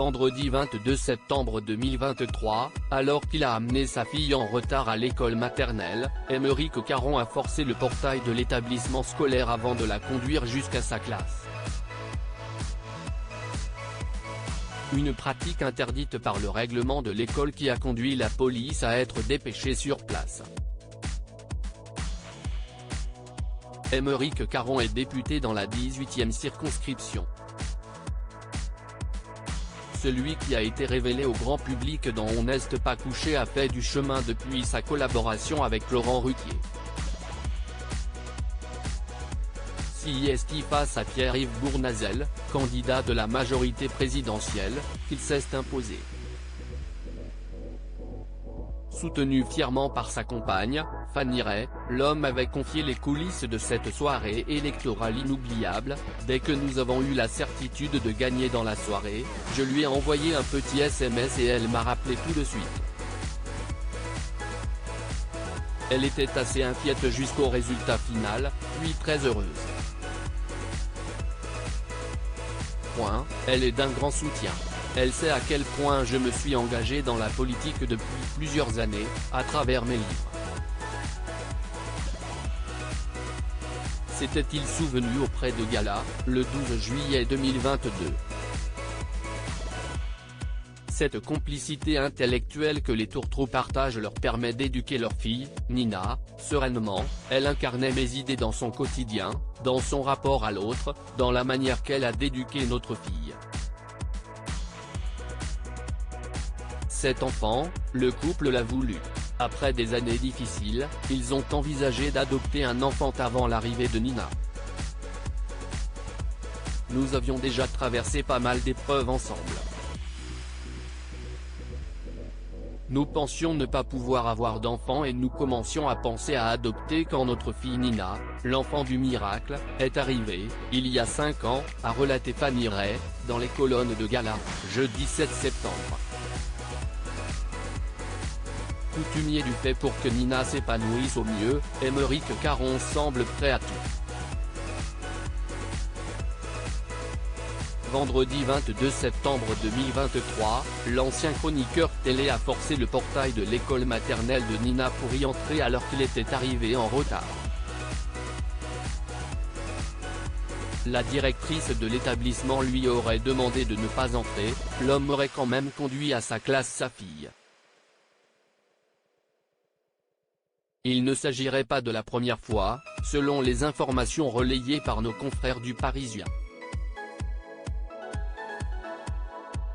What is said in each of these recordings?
vendredi 22 septembre 2023, alors qu'il a amené sa fille en retard à l'école maternelle, Aymeric Caron a forcé le portail de l'établissement scolaire avant de la conduire jusqu'à sa classe. Une pratique interdite par le règlement de l'école qui a conduit la police à être dépêchée sur place. Aymeric Caron est député dans la 18e circonscription. Celui qui a été révélé au grand public dans On n'est pas couché a fait du chemin depuis sa collaboration avec Laurent Ruquier. C'est face à Pierre-Yves Bournazel, candidat de la majorité présidentielle, qu'il s'est imposé. Soutenu fièrement par sa compagne, Fanny Ray, l'homme avait confié les coulisses de cette soirée électorale inoubliable. Dès que nous avons eu la certitude de gagner dans la soirée, je lui ai envoyé un petit SMS et elle m'a rappelé tout de suite. Elle était assez inquiète jusqu'au résultat final, puis très heureuse. Elle est d'un grand soutien. Elle sait à quel point je me suis engagé dans la politique depuis plusieurs années, à travers mes livres. S'était-il souvenu auprès de Gala, le 12 juillet 2022. Cette complicité intellectuelle que les tourtereaux partagent leur permet d'éduquer leur fille, Nina, sereinement. Elle incarnait mes idées dans son quotidien, dans son rapport à l'autre, dans la manière qu'elle a d'éduquer notre fille. Cet enfant, le couple l'a voulu. Après des années difficiles, ils ont envisagé d'adopter un enfant avant l'arrivée de Nina. Nous avions déjà traversé pas mal d'épreuves ensemble. Nous pensions ne pas pouvoir avoir d'enfant et nous commencions à penser à adopter quand notre fille Nina, l'enfant du miracle, est arrivée, il y a 5 ans, a relaté Fanny Ray, dans les colonnes de Gala, jeudi 7 septembre. Coutumier du fait pour que Nina s'épanouisse au mieux, Aymeric Caron semble prêt à tout. Vendredi 22 septembre 2023, l'ancien chroniqueur télé a forcé le portail de l'école maternelle de Nina pour y entrer alors qu'il était arrivé en retard. La directrice de l'établissement lui aurait demandé de ne pas entrer, l'homme aurait quand même conduit à sa classe sa fille. Il ne s'agirait pas de la première fois, selon les informations relayées par nos confrères du Parisien.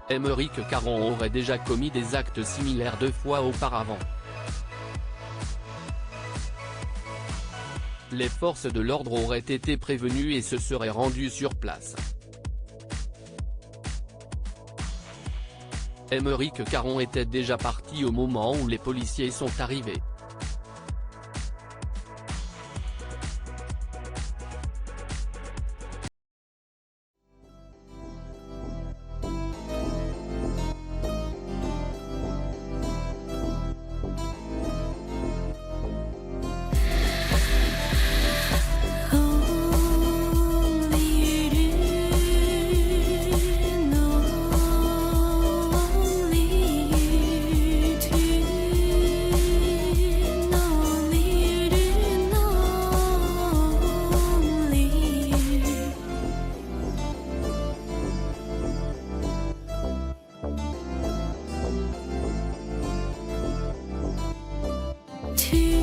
Aymeric Caron aurait déjà commis des actes similaires 2 fois auparavant. Les forces de l'ordre auraient été prévenues et se seraient rendues sur place. Aymeric Caron était déjà parti au moment où les policiers sont arrivés. To